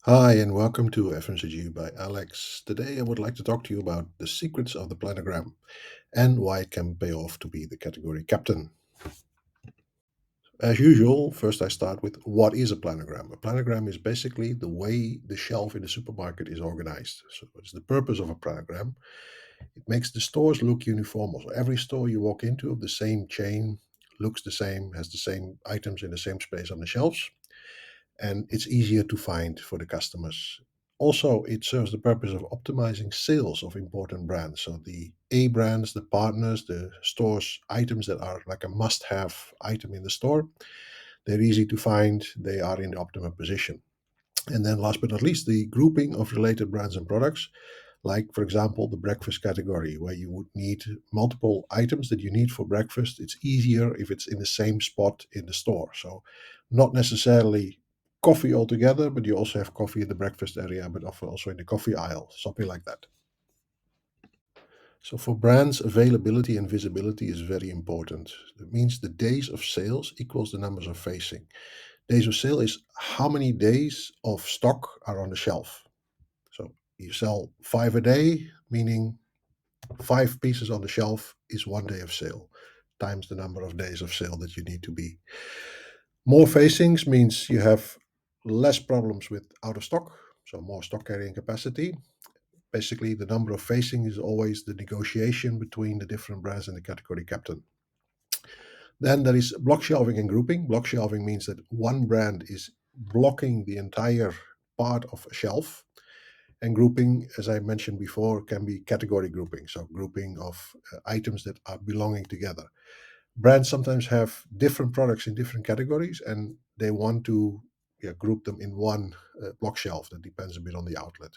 Hi, and welcome to FMCG by Alex. Today, I would like to talk to you about the secrets of the planogram and why it can pay off to be the category captain. As usual, first I start with what is a planogram? A planogram is basically the way the shelf in the supermarket is organized. So, it's the purpose of a planogram. It makes the stores look uniform. Also, every store you walk into of the same chain looks the same, has the same items in the same space on the shelves, and it's easier to find for the customers. Also, it serves the purpose of optimizing sales of important brands. So the A brands, the partners, the store's items that are like a must-have item in the store, they're easy to find. They are in the optimum position. And then last but not least, the grouping of related brands and products, like for example, the breakfast category, where you would need multiple items that you need for breakfast. It's easier if it's in the same spot in the store. So, not necessarily coffee altogether, but you also have coffee in the breakfast area, but often also in the coffee aisle, something like that. So, for brands, availability and visibility is very important. That means the days of sales equals the numbers of facing. Days of sale is how many days of stock are on the shelf. So you sell five a day, meaning five pieces on the shelf is 1 day of sale, times the number of days of sale that you need to be. More facings means you have less problems with out of stock, so more stock carrying capacity. Basically, the number of facing is always the negotiation between the different brands and the category captain. Then there is block shelving and grouping. Block shelving means that one brand is blocking the entire part of a shelf. And grouping, as I mentioned before, can be category grouping. So, grouping of items that are belonging together. Brands sometimes have different products in different categories and they want to group them in one block shelf. That depends a bit on the outlet.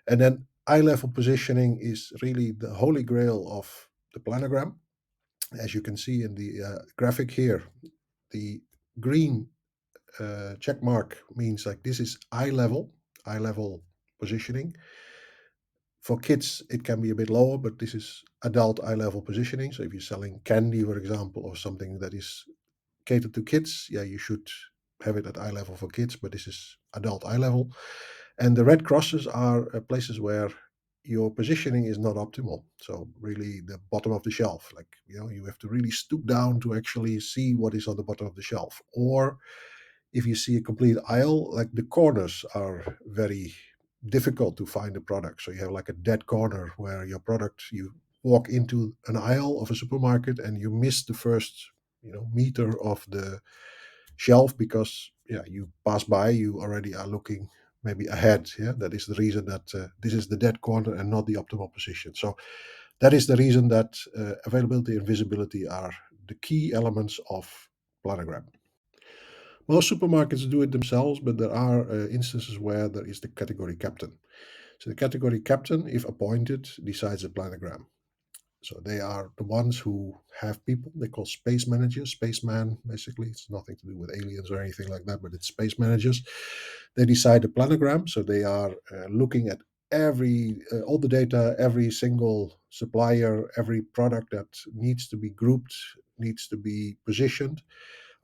And then eye level positioning is really the holy grail of the planogram. As you can see in the graphic here, the green check mark means like this is eye level positioning. For kids, it can be a bit lower, but this is adult eye level positioning. So if you're selling candy, for example, or something that is catered to kids, yeah, you should have it at eye level for kids, but this is adult eye level. And the red crosses are places where your positioning is not optimal. So really the bottom of the shelf, like, you have to really stoop down to actually see what is on the bottom of the shelf. Or if you see a complete aisle, like the corners are very difficult to find the product. So you have like a dead corner where your product, you walk into an aisle of a supermarket and you miss the first, meter of the shelf because you pass by, you already are looking maybe ahead. Yeah, that is the reason that this is the dead corner and not the optimal position. So that is the reason that availability and visibility are the key elements of planogram. Most supermarkets do it themselves, but there are instances where there is the category captain. So the category captain, if appointed, decides the planogram. So they are the ones who have people they call space managers, spaceman. Basically, it's nothing to do with aliens or anything like that, but it's space managers. They decide the planogram, so they are looking at every all the data, every single supplier, every product that needs to be grouped, needs to be positioned.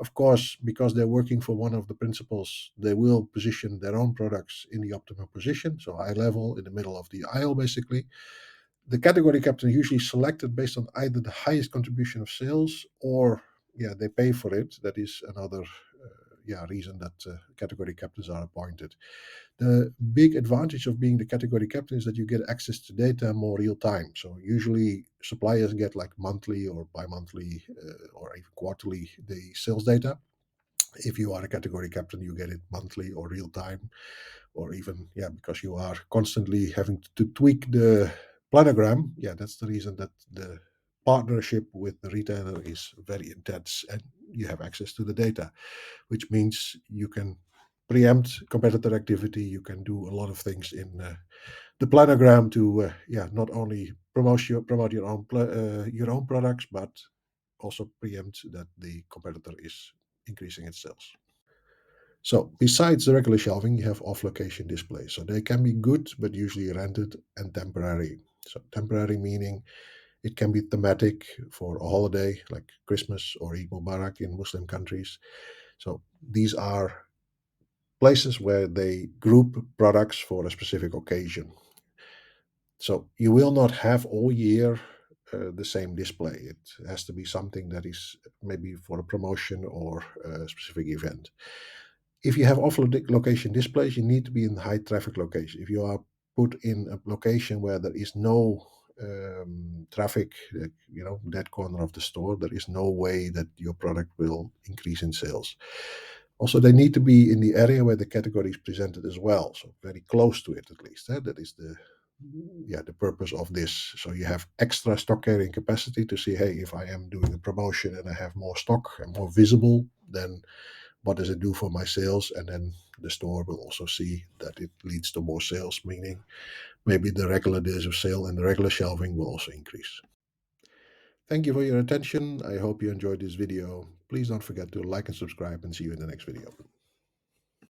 Of course, because they're working for one of the principals, they will position their own products in the optimal position, so eye level in the middle of the aisle, basically. The category captain is usually selected based on either the highest contribution of sales or they pay for it. That is another reason that category captains are appointed. The big advantage of being the category captain is that you get access to data more real time. So usually suppliers get like monthly or bi-monthly or even quarterly the sales data. If you are a category captain, you get it monthly or real time, or even because you are constantly having to tweak the planogram. Yeah, that's the reason that the partnership with the retailer is very intense and you have access to the data, which means you can preempt competitor activity. You can do a lot of things in the planogram to not only promote your own products, but also preempt that the competitor is increasing its sales. So besides the regular shelving, you have off-location displays. So they can be good, but usually rented and temporary. So temporary meaning it can be thematic for a holiday like Christmas or Eid Mubarak in Muslim countries. So these are places where they group products for a specific occasion. So you will not have all year the same display. It has to be something that is maybe for a promotion or a specific event. If you have location displays, you need to be in high traffic location. If you are put in a location where there is no traffic, that corner of the store, there is no way that your product will increase in sales. Also, they need to be in the area where the category is presented as well, so very close to it at least. That is the purpose of this. So you have extra stock carrying capacity to see, hey, if I am doing a promotion and I have more stock and more visible, then what does it do for my sales? And then the store will also see that it leads to more sales, meaning maybe the regular days of sale and the regular shelving will also increase. Thank you for your attention. I hope you enjoyed this video. Please don't forget to like and subscribe, and see you in the next video.